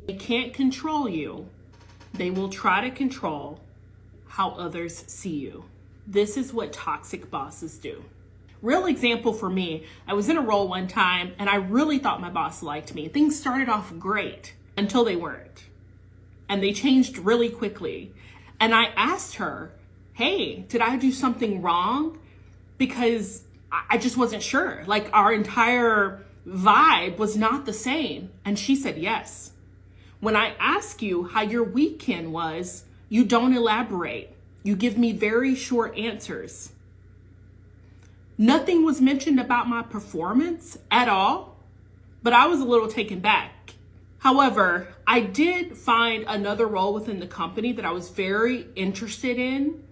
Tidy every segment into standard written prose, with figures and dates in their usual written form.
They can't control you. They will try to control how others see you. This is what toxic bosses do. Real example for me, I was in a role one time and I really thought my boss liked me. Things started off great until they weren't. And they changed really quickly. And I asked her, hey, did I do something wrong? Because I just wasn't sure. Like our entire vibe was not the same. And she said, yes. When I ask you how your weekend was, you don't elaborate. You give me very short answers. Nothing was mentioned about my performance at all, but I was a little taken back. However, I did find another role within the company that I was very interested in.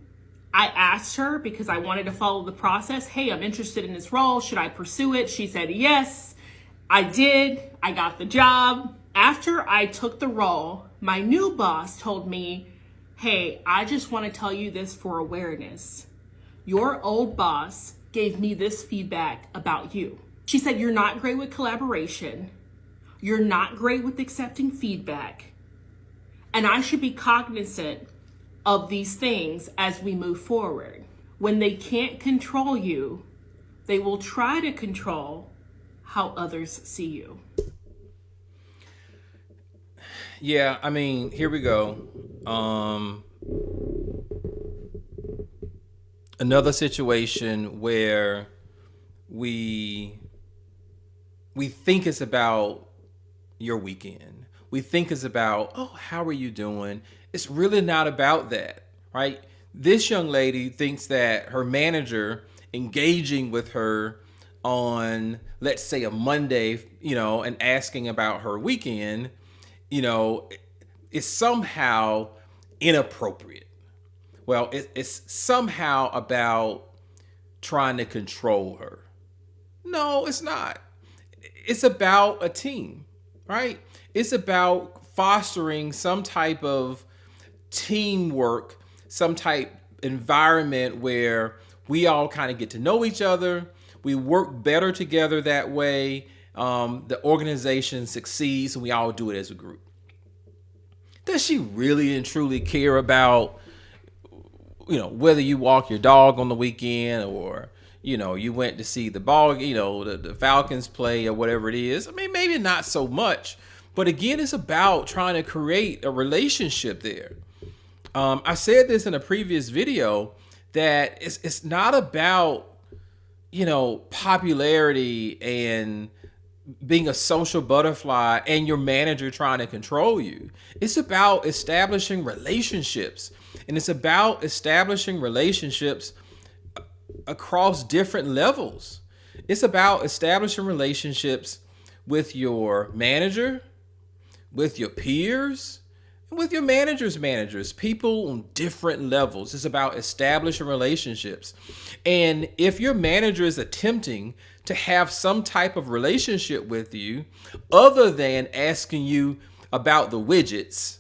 I asked her because I wanted to follow the process. Hey, I'm interested in this role. Should I pursue it? She said, yes. I did. I got the job. After I took the role, my new boss told me, hey, I just want to tell you this for awareness. Your old boss gave me this feedback about you. She said, you're not great with collaboration. You're not great with accepting feedback. And I should be cognizant of these things as we move forward. When they can't control you, they will try to control how others see you. Yeah, I mean, here we go. Another situation where we think it's about your weekend. We think it's about, oh, how are you doing? It's really not about that, right? This young lady thinks that her manager engaging with her on, let's say, a Monday, and asking about her weekend, is somehow inappropriate. Well, it's somehow about trying to control her. No, it's not. It's about a team, right? It's about fostering some type of teamwork, some type environment where we all kind of get to know each other. We work better together that way. The organization succeeds and we all do it as a group. Does she really and truly care about, whether you walk your dog on the weekend or, you went to see the ball, the Falcons play or whatever it is? I mean, maybe not so much. But again, it's about trying to create a relationship there. I said this in a previous video that it's not about, popularity and being a social butterfly and your manager trying to control you. It's about establishing relationships. And it's about establishing relationships across different levels. It's about establishing relationships with your manager, with your peers, and with your manager's managers, people on different levels. It's about establishing relationships. And if your manager is attempting to have some type of relationship with you, other than asking you about the widgets,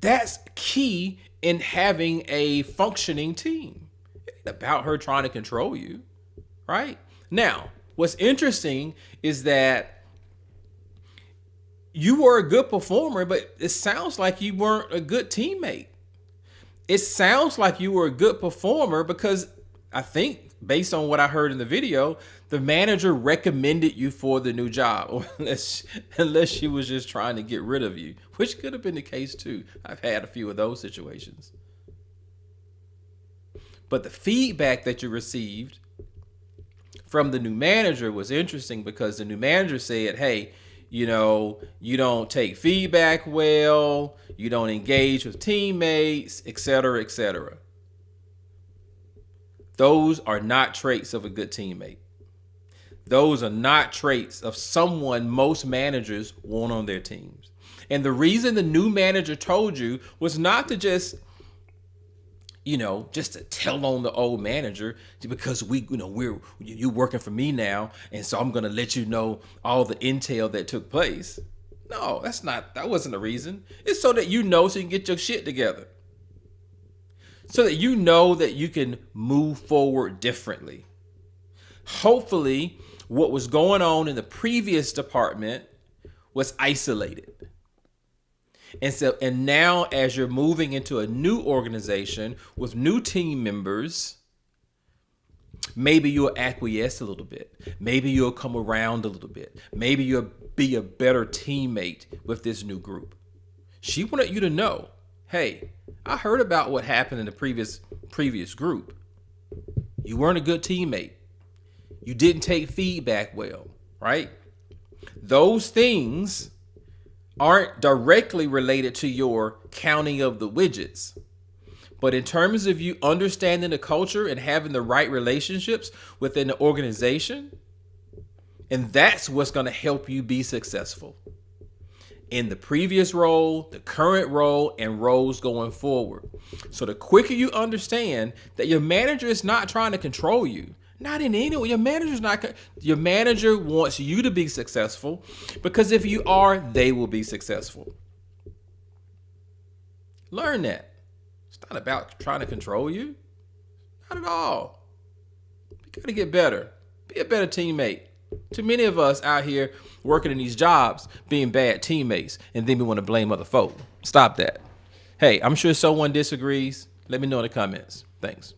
that's key in having a functioning team. It ain't about her trying to control you, right? Now, what's interesting is that you were a good performer, but it sounds like you weren't a good teammate. It sounds like you were a good performer because I think, based on what I heard in the video, the manager recommended you for the new job, unless she was just trying to get rid of you, which could have been the case too. I've had a few of those situations. But the feedback that you received from the new manager was interesting because the new manager said, hey, you don't take feedback well, you don't engage with teammates, etc., etc. Those are not traits of a good teammate. Those are not traits of someone most managers want on their teams. And the reason the new manager told you was not to just to tell on the old manager because you working for me now, and so I'm gonna let you know all the intel that took place. No, that wasn't the reason. It's so that so you can get your shit together. So that that you can move forward differently. Hopefully, what was going on in the previous department was isolated. And now as you're moving into a new organization with new team members, maybe you'll acquiesce a little bit. Maybe you'll come around a little bit. Maybe you'll be a better teammate with this new group. She wanted you to know, hey, I heard about what happened in the previous group. You weren't a good teammate. You didn't take feedback well, right? Those things aren't directly related to your counting of the widgets. But in terms of you understanding the culture and having the right relationships within the organization, and that's what's going to help you be successful in the previous role, the current role, and roles going forward. So the quicker you understand that your manager is not trying to control you, not in any way. Your manager wants you to be successful, because if you are, they will be successful. Learn that. It's not about trying to control you. Not at all. You got to get better. Be a better teammate. Too many of us out here working in these jobs being bad teammates, and then we want to blame other folk. Stop that. Hey, I'm sure someone disagrees. Let me know in the comments. Thanks.